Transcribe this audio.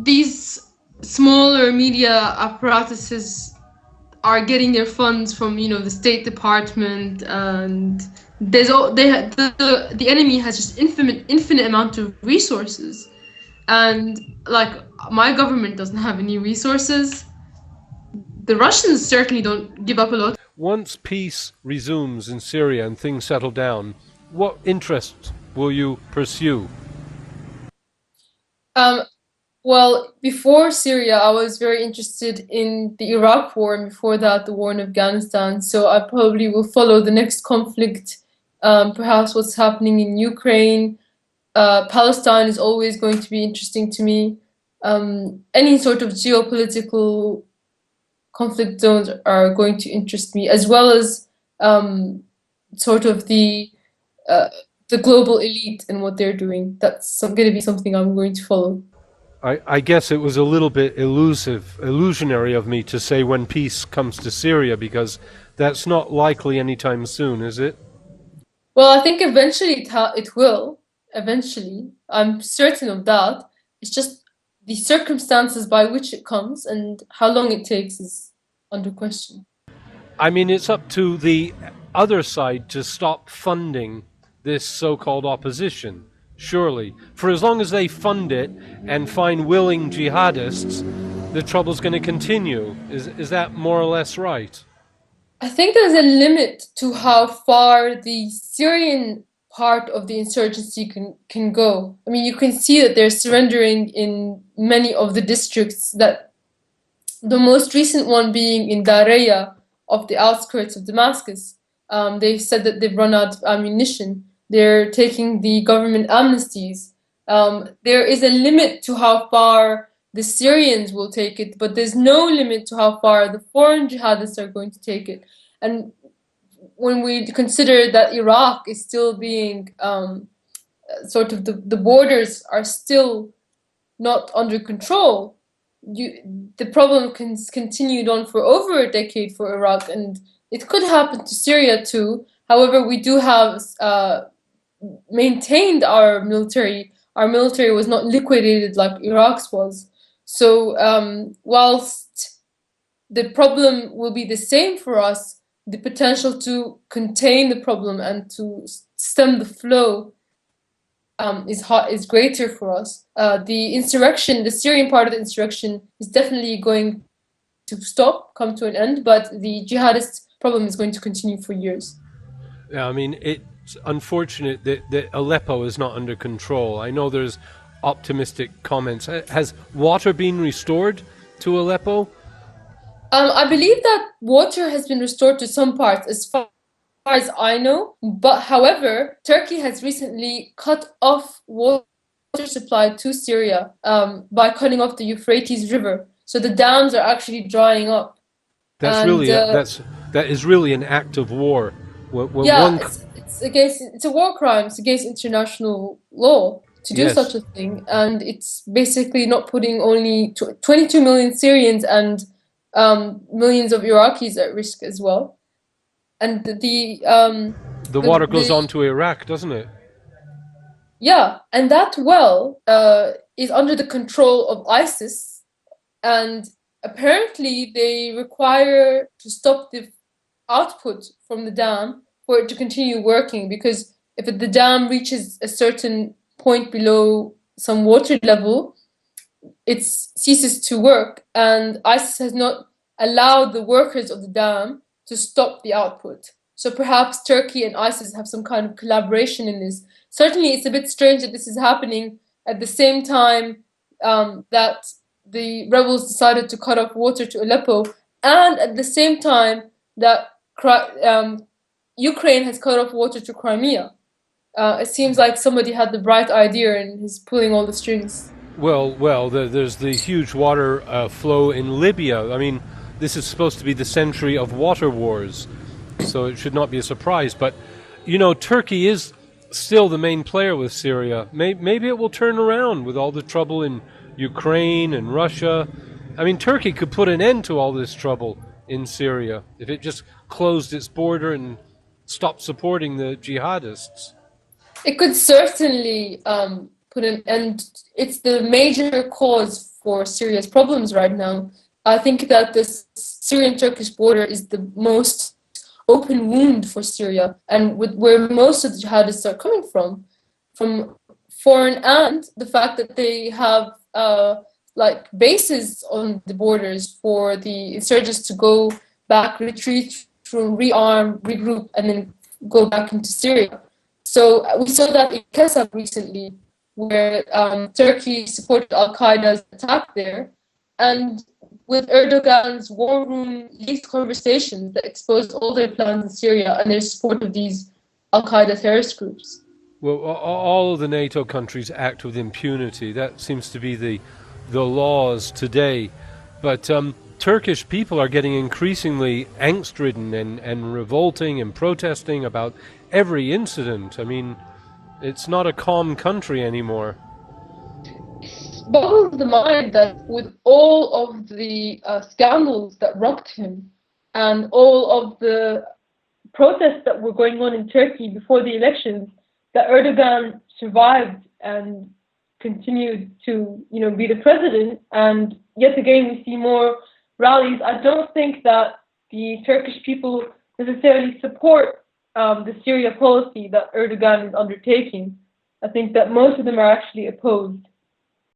these smaller media apparatuses are getting their funds from, the State Department, and the enemy has just infinite amount of resources, and like my government doesn't have any resources. The Russians certainly don't give up a lot. Once peace resumes in Syria and things settle down, what interests will you pursue? Um, well, before Syria, I was very interested in the Iraq War, and before that, the war in Afghanistan. So I probably will follow the next conflict, perhaps what's happening in Ukraine. Palestine is always going to be interesting to me. Any sort of geopolitical conflict zones are going to interest me, as well as sort of the global elite and what they're doing. That's going to be something I'm going to follow. I guess it was a little bit illusionary of me to say when peace comes to Syria, because that's not likely anytime soon, is it? Well, I think eventually it will. Eventually, I'm certain of that. It's just the circumstances by which it comes and how long it takes is under question. I mean, it's up to the other side to stop funding this so-called opposition, surely. For as long as they fund it and find willing jihadists, the trouble's going to continue. Is that more or less right? I think there's a limit to how far the Syrian part of the insurgency can go. I mean, you can see that they're surrendering in many of the districts, that the most recent one being in Daraya, of the outskirts of Damascus. They said that they've run out of ammunition. They're taking the government amnesties. There is a limit to how far the Syrians will take it, but there's no limit to how far the foreign jihadists are going to take it. And when we consider that Iraq is still being sort of the borders are still not under control, the problem continued on for over a decade for Iraq, and it could happen to Syria too. However, we do have maintained our military. Our military was not liquidated like Iraq's was. So whilst the problem will be the same for us, the potential to contain the problem and to stem the flow is greater for us. The insurrection, the Syrian part of the insurrection, is definitely going to come to an end, but the jihadist problem is going to continue for years. Yeah, I mean, it's unfortunate that Aleppo is not under control. I know there's optimistic comments. Has water been restored to Aleppo? I believe that water has been restored to some parts, as far as I know. But however, Turkey has recently cut off water supply to Syria by cutting off the Euphrates River. So the dams are actually drying up. That is really an act of war. It's a war crime. It's against international law to do such a thing, and it's basically not putting only 22 million Syrians and millions of Iraqis at risk as well. And the water goes on to Iraq, doesn't it? Yeah, and that well is under the control of ISIS, and apparently they require to stop the output from the dam for it to continue working, because if the dam reaches a certain point below some water level, it ceases to work, and ISIS has not allowed the workers of the dam to stop the output. So perhaps Turkey and ISIS have some kind of collaboration in this. Certainly, it's a bit strange that this is happening at the same time that the rebels decided to cut off water to Aleppo, and at the same time that Ukraine has cut off water to Crimea. It seems like somebody had the bright idea and is pulling all the strings. Well, there's the huge water flow in Libya. I mean, this is supposed to be the century of water wars, so it should not be a surprise. But, Turkey is still the main player with Syria. Maybe it will turn around with all the trouble in Ukraine and Russia. I mean, Turkey could put an end to all this trouble in Syria if it just closed its border and stopped supporting the jihadists. It could certainly put an end. It's the major cause for Syria's problems right now. I think that the Syrian-Turkish border is the most open wound for Syria, and where most of the jihadists are coming from foreign, and the fact that they have like bases on the borders for the insurgents to go back, retreat, rearm, regroup, and then go back into Syria. So we saw that in Kasab recently, where Turkey supported Al-Qaeda's attack there, and with Erdogan's war room leaked conversations that exposed all their plans in Syria and their support of these Al-Qaeda terrorist groups. Well, all of the NATO countries act with impunity. That seems to be the laws today. But Turkish people are getting increasingly angst-ridden and revolting and protesting about every incident. I mean, it's not a calm country anymore. It boggles the mind that with all of the scandals that rocked him and all of the protests that were going on in Turkey before the elections, that Erdogan survived and continued to, be the president. And yet again, we see more rallies. I don't think that the Turkish people necessarily support the Syria policy that Erdogan is undertaking. I think that most of them are actually opposed.